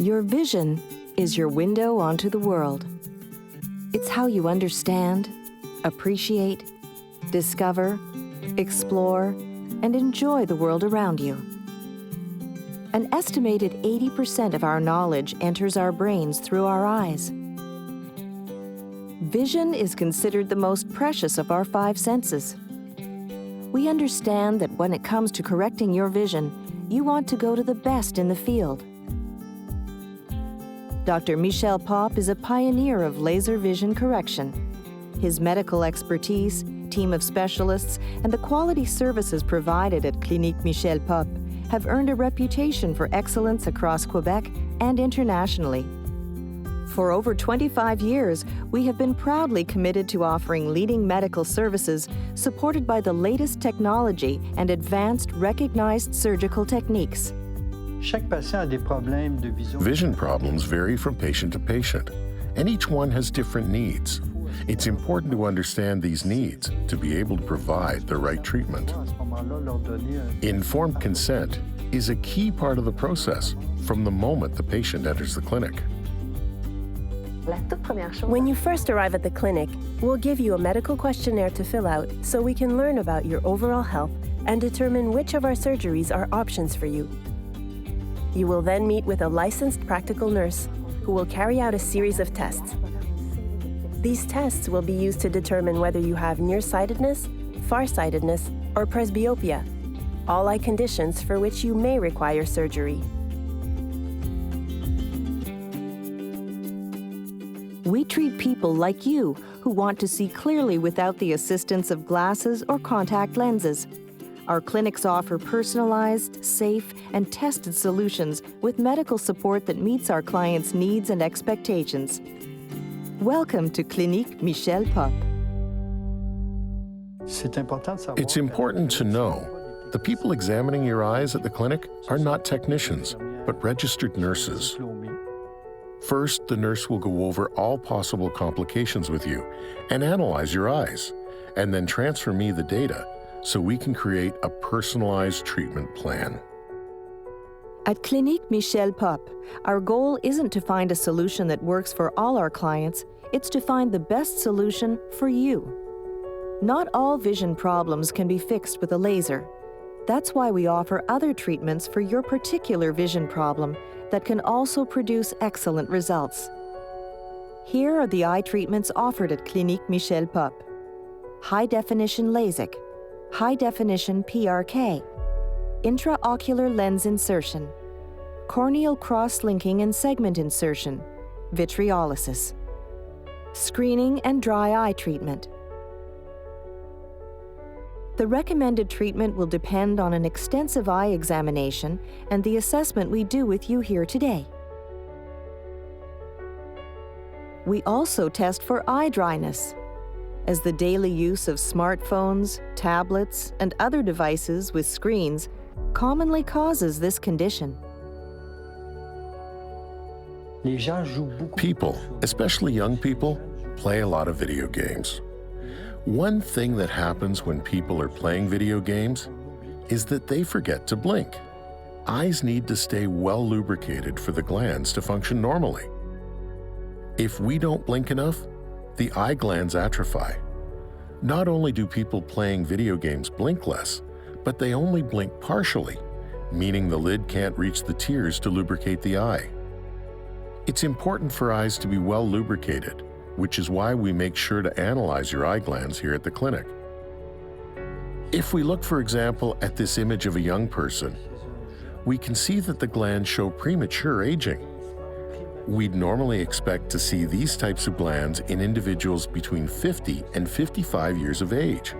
Your vision is your window onto the world. It's how you understand, appreciate, discover, explore, and enjoy the world around you. An estimated 80% of our knowledge enters our brains through our eyes. Vision is considered the most precious of our 5 senses. We understand that when it comes to correcting your vision, you want to go to the best in the field. Dr. Michel Pop is a pioneer of laser vision correction. His medical expertise, team of specialists, and the quality services provided at Clinique Michel Pop have earned a reputation for excellence across Quebec and internationally. For over 25 years, we have been proudly committed to offering leading medical services supported by the latest technology and advanced recognized surgical techniques. Vision problems vary from patient to patient, and each one has different needs. It's important to understand these needs to be able to provide the right treatment. Informed consent is a key part of the process from the moment the patient enters the clinic. When you first arrive at the clinic, we'll give you a medical questionnaire to fill out so we can learn about your overall health and determine which of our surgeries are options for you. You will then meet with a licensed practical nurse who will carry out a series of tests. These tests will be used to determine whether you have nearsightedness, farsightedness, or presbyopia, all eye conditions for which you may require surgery. We treat people like you who want to see clearly without the assistance of glasses or contact lenses. Our clinics offer personalized, safe, and tested solutions with medical support that meets our clients' needs and expectations. Welcome to Clinique Michel Pop. It's important to know the people examining your eyes at the clinic are not technicians, but registered nurses. First, the nurse will go over all possible complications with you and analyze your eyes, and then transfer me the data so we can create a personalized treatment plan. At Clinique Michel Pop, our goal isn't to find a solution that works for all our clients, it's to find the best solution for you. Not all vision problems can be fixed with a laser. That's why we offer other treatments for your particular vision problem that can also produce excellent results. Here are the eye treatments offered at Clinique Michel Pop. High-definition LASIK, high-definition PRK, intraocular lens insertion, corneal cross-linking and segment insertion, vitriolysis, screening and dry eye treatment. The recommended treatment will depend on an extensive eye examination and the assessment we do with you here today. We also test for eye dryness, as the daily use of smartphones, tablets, and other devices with screens commonly causes this condition. People, especially young people, play a lot of video games. One thing that happens when people are playing video games is that they forget to blink. Eyes need to stay well lubricated for the glands to function normally. If we don't blink enough, the eye glands atrophy. Not only do people playing video games blink less, but they only blink partially, meaning the lid can't reach the tears to lubricate the eye. It's important for eyes to be well lubricated, which is why we make sure to analyze your eye glands here at the clinic. If we look, for example, at this image of a young person, we can see that the glands show premature aging. We'd normally expect to see these types of glands in individuals between 50 and 55 years of age.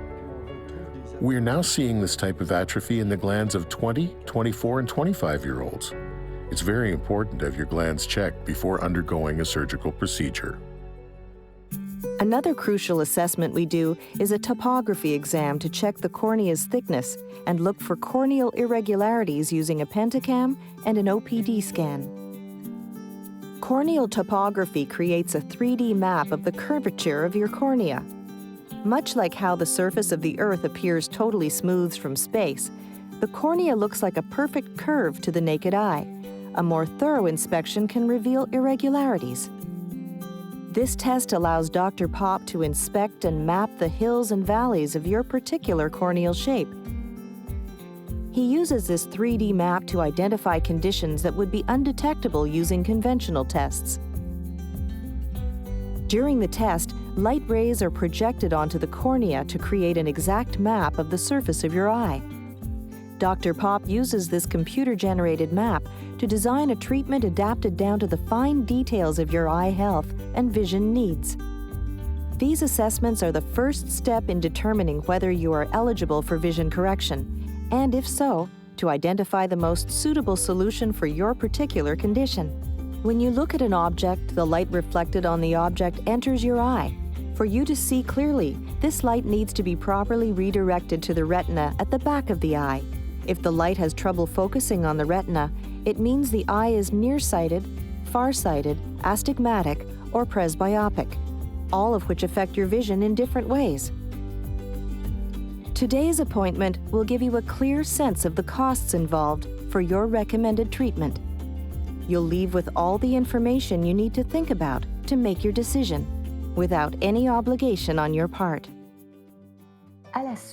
We are now seeing this type of atrophy in the glands of 20, 24, and 25-year-olds. It's very important to have your glands checked before undergoing a surgical procedure. Another crucial assessment we do is a topography exam to check the cornea's thickness and look for corneal irregularities using a pentacam and an OPD scan. Corneal topography creates a 3D map of the curvature of your cornea. Much like how the surface of the Earth appears totally smooth from space, the cornea looks like a perfect curve to the naked eye, a more thorough inspection can reveal irregularities. This test allows Dr. Pop to inspect and map the hills and valleys of your particular corneal shape. He uses this 3D map to identify conditions that would be undetectable using conventional tests. During the test, light rays are projected onto the cornea to create an exact map of the surface of your eye. Dr. Pop uses this computer-generated map to design a treatment adapted down to the fine details of your eye health and vision needs. These assessments are the first step in determining whether you are eligible for vision correction, and if so, to identify the most suitable solution for your particular condition. When you look at an object, the light reflected on the object enters your eye. For you to see clearly, this light needs to be properly redirected to the retina at the back of the eye. If the light has trouble focusing on the retina, it means the eye is nearsighted, farsighted, astigmatic, or presbyopic, all of which affect your vision in different ways. Today's appointment will give you a clear sense of the costs involved for your recommended treatment. You'll leave with all the information you need to think about to make your decision, without any obligation on your part.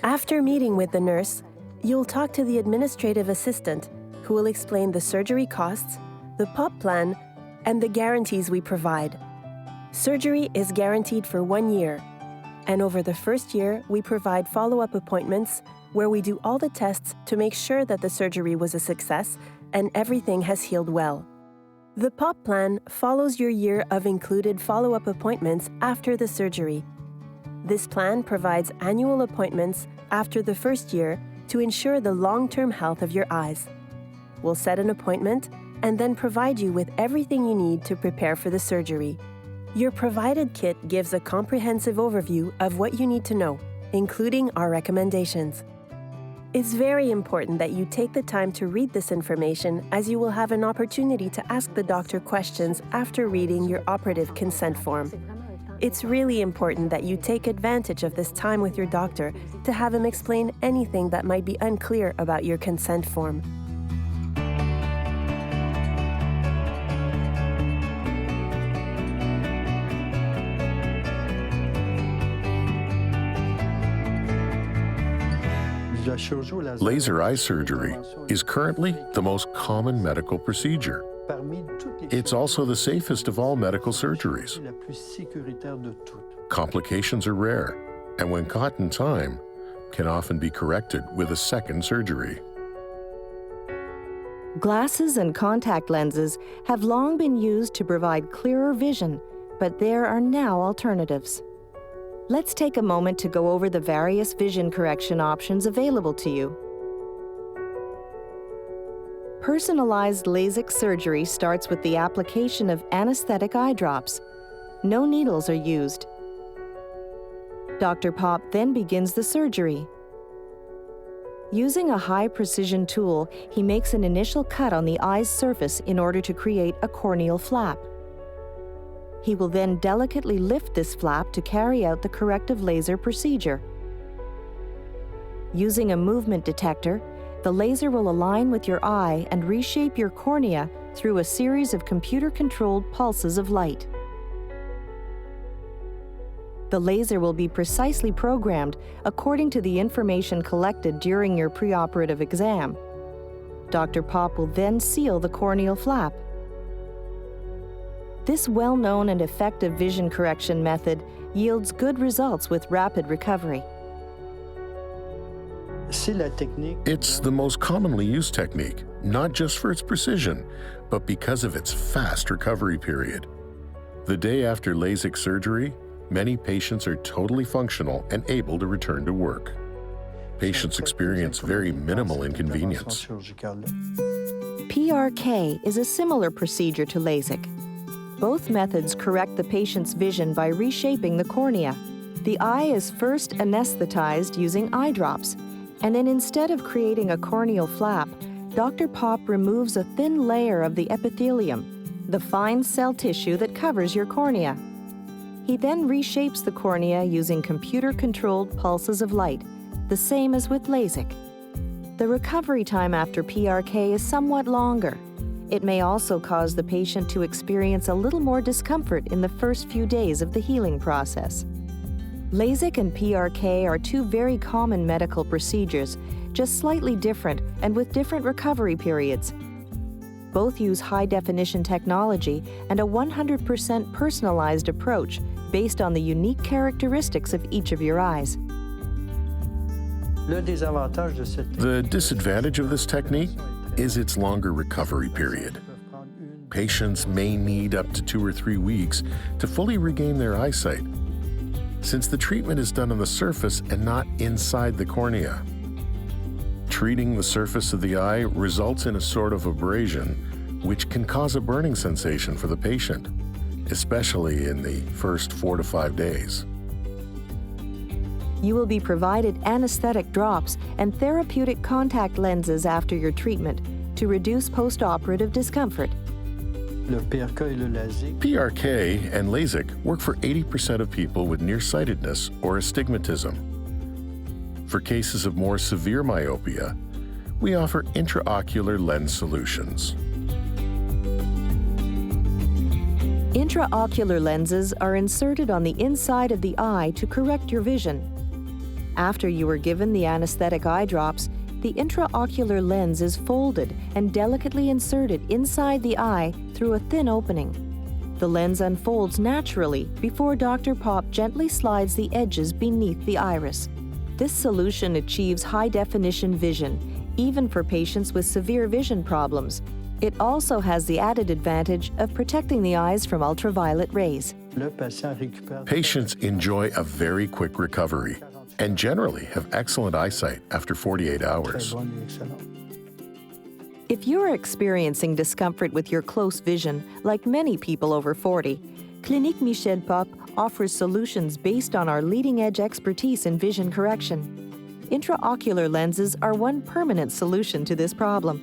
After meeting with the nurse, you'll talk to the administrative assistant, who will explain the surgery costs, the POP plan, and the guarantees we provide. Surgery is guaranteed for 1 year, and over the first year, we provide follow-up appointments where we do all the tests to make sure that the surgery was a success and everything has healed well. The POP plan follows your year of included follow-up appointments after the surgery. This plan provides annual appointments after the first year to ensure the long-term health of your eyes. We'll set an appointment and then provide you with everything you need to prepare for the surgery. Your provided kit gives a comprehensive overview of what you need to know, including our recommendations. It's very important that you take the time to read this information, as you will have an opportunity to ask the doctor questions after reading your operative consent form. It's really important that you take advantage of this time with your doctor to have him explain anything that might be unclear about your consent form. Laser eye surgery is currently the most common medical procedure. It's also the safest of all medical surgeries. Complications are rare, and when caught in time, can often be corrected with a second surgery. Glasses and contact lenses have long been used to provide clearer vision, but there are now alternatives. Let's take a moment to go over the various vision correction options available to you. Personalized LASIK surgery starts with the application of anesthetic eye drops. No needles are used. Dr. Pop then begins the surgery. Using a high-precision tool, he makes an initial cut on the eye's surface in order to create a corneal flap. He will then delicately lift this flap to carry out the corrective laser procedure. Using a movement detector, the laser will align with your eye and reshape your cornea through a series of computer-controlled pulses of light. The laser will be precisely programmed according to the information collected during your preoperative exam. Dr. Pop will then seal the corneal flap. This well-known and effective vision correction method yields good results with rapid recovery. It's the most commonly used technique, not just for its precision, but because of its fast recovery period. The day after LASIK surgery, many patients are totally functional and able to return to work. Patients experience very minimal inconvenience. PRK is a similar procedure to LASIK. Both methods correct the patient's vision by reshaping the cornea. The eye is first anesthetized using eye drops, and then instead of creating a corneal flap, Dr. Pop removes a thin layer of the epithelium, the fine cell tissue that covers your cornea. He then reshapes the cornea using computer-controlled pulses of light, the same as with LASIK. The recovery time after PRK is somewhat longer. It may also cause the patient to experience a little more discomfort in the first few days of the healing process. LASIK and PRK are two very common medical procedures, just slightly different and with different recovery periods. Both use high-definition technology and a 100% personalized approach based on the unique characteristics of each of your eyes. The disadvantage of this technique is its longer recovery period. Patients may need up to 2 or 3 weeks to fully regain their eyesight, since the treatment is done on the surface and not inside the cornea. Treating the surface of the eye results in a sort of abrasion, which can cause a burning sensation for the patient, especially in the first 4 to 5 days. You will be provided anesthetic drops and therapeutic contact lenses after your treatment to reduce post-operative discomfort. PRK and LASIK work for 80% of people with nearsightedness or astigmatism. For cases of more severe myopia, we offer intraocular lens solutions. Intraocular lenses are inserted on the inside of the eye to correct your vision. After you are given the anesthetic eye drops, the intraocular lens is folded and delicately inserted inside the eye through a thin opening. The lens unfolds naturally before Dr. Pop gently slides the edges beneath the iris. This solution achieves high-definition vision, even for patients with severe vision problems. It also has the added advantage of protecting the eyes from ultraviolet rays. Patients enjoy a very quick recovery and generally have excellent eyesight after 48 hours. If you're experiencing discomfort with your close vision, like many people over 40, Clinique Michel Pop offers solutions based on our leading-edge expertise in vision correction. Intraocular lenses are one permanent solution to this problem.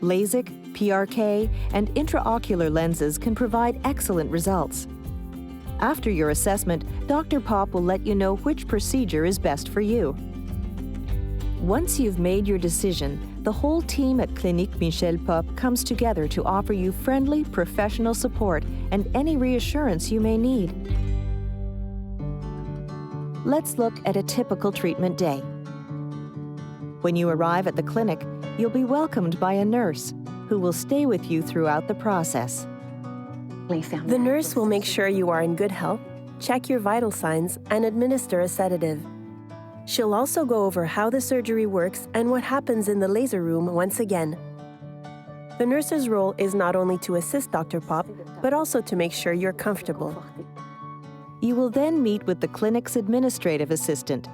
LASIK, PRK, and intraocular lenses can provide excellent results. After your assessment, Dr. Pop will let you know which procedure is best for you. Once you've made your decision, the whole team at Clinique Michel Pop comes together to offer you friendly, professional support and any reassurance you may need. Let's look at a typical treatment day. When you arrive at the clinic, you'll be welcomed by a nurse who will stay with you throughout the process. The nurse will make sure you are in good health, check your vital signs, and administer a sedative. She'll also go over how the surgery works and what happens in the laser room once again. The nurse's role is not only to assist Dr. Pop, but also to make sure you're comfortable. You will then meet with the clinic's administrative assistant.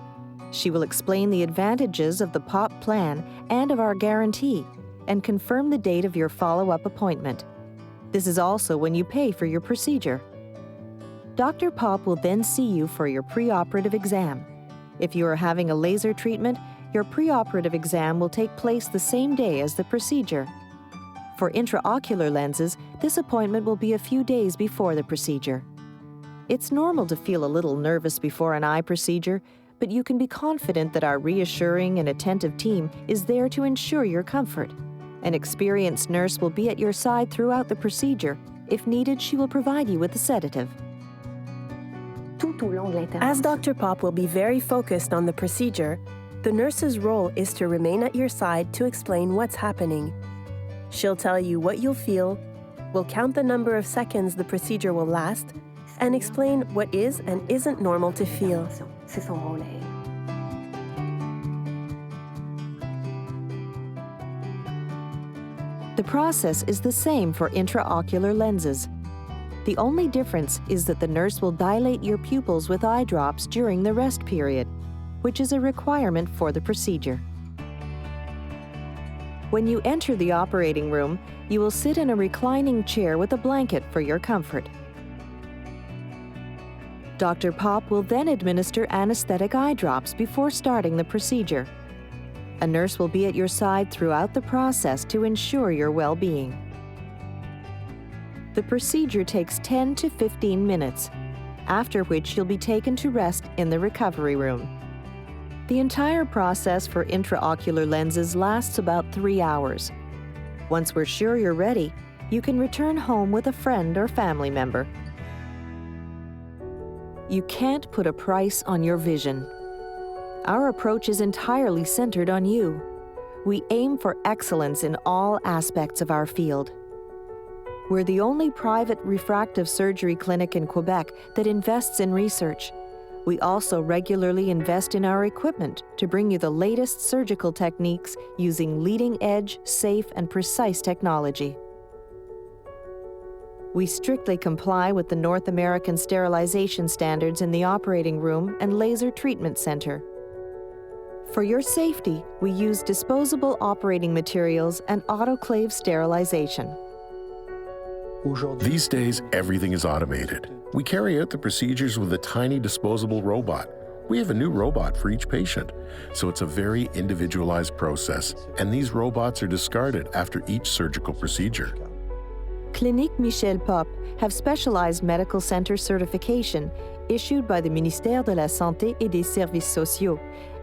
She will explain the advantages of the POP plan and of our guarantee, and confirm the date of your follow-up appointment. This is also when you pay for your procedure. Dr. Pop will then see you for your preoperative exam. If you are having a laser treatment, your preoperative exam will take place the same day as the procedure. For intraocular lenses, this appointment will be a few days before the procedure. It's normal to feel a little nervous before an eye procedure, but you can be confident that our reassuring and attentive team is there to ensure your comfort. An experienced nurse will be at your side throughout the procedure. If needed, she will provide you with a sedative. As Dr. Pop will be very focused on the procedure, the nurse's role is to remain at your side to explain what's happening. She'll tell you what you'll feel, will count the number of seconds the procedure will last, and explain what is and isn't normal to feel. The process is the same for intraocular lenses. The only difference is that the nurse will dilate your pupils with eye drops during the rest period, which is a requirement for the procedure. When you enter the operating room, you will sit in a reclining chair with a blanket for your comfort. Dr. Pop will then administer anesthetic eye drops before starting the procedure. A nurse will be at your side throughout the process to ensure your well-being. The procedure takes 10 to 15 minutes, after which you'll be taken to rest in the recovery room. The entire process for intraocular lenses lasts about 3 hours. Once we're sure you're ready, you can return home with a friend or family member. You can't put a price on your vision. Our approach is entirely centered on you. We aim for excellence in all aspects of our field. We're the only private refractive surgery clinic in Quebec that invests in research. We also regularly invest in our equipment to bring you the latest surgical techniques using leading-edge, safe, and precise technology. We strictly comply with the North American sterilization standards in the operating room and laser treatment center. For your safety, we use disposable operating materials and autoclave sterilization. These days, everything is automated. We carry out the procedures with a tiny disposable robot. We have a new robot for each patient, so it's a very individualized process, and these robots are discarded after each surgical procedure. Clinique Michel Pop have specialized medical center certification issued by the Ministère de la Santé et des Services Sociaux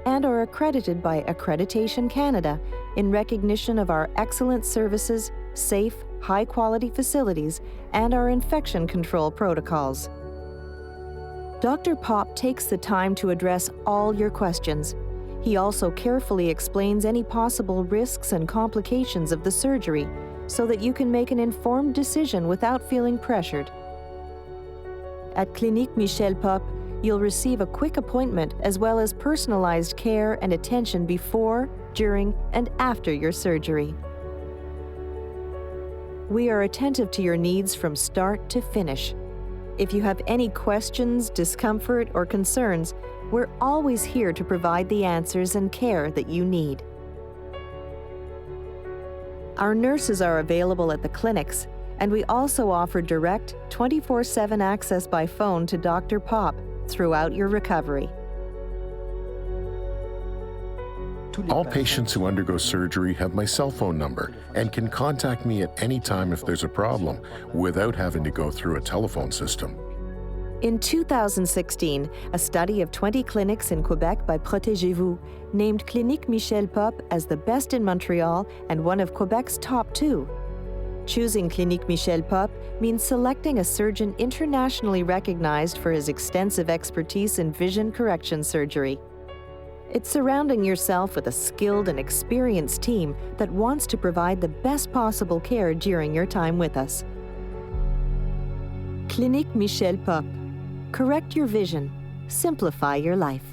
and are accredited by Accreditation Canada in recognition of our excellent services, safe, high-quality facilities, and our infection control protocols. Dr. Pop takes the time to address all your questions. He also carefully explains any possible risks and complications of the surgery so that you can make an informed decision without feeling pressured. At Clinique Michel Pop, you'll receive a quick appointment as well as personalized care and attention before, during, and after your surgery. We are attentive to your needs from start to finish. If you have any questions, discomfort, or concerns, we're always here to provide the answers and care that you need. Our nurses are available at the clinics, and we also offer direct 24/7 access by phone to Dr. Pop throughout your recovery. All patients who undergo surgery have my cell phone number and can contact me at any time if there's a problem without having to go through a telephone system. In 2016, a study of 20 clinics in Quebec by Protégez-vous named Clinique Michel Pop as the best in Montreal and one of Quebec's top 2. Choosing Clinique Michel Pop means selecting a surgeon internationally recognized for his extensive expertise in vision correction surgery. It's surrounding yourself with a skilled and experienced team that wants to provide the best possible care during your time with us. Clinique Michel Pop. Correct your vision. Simplify your life.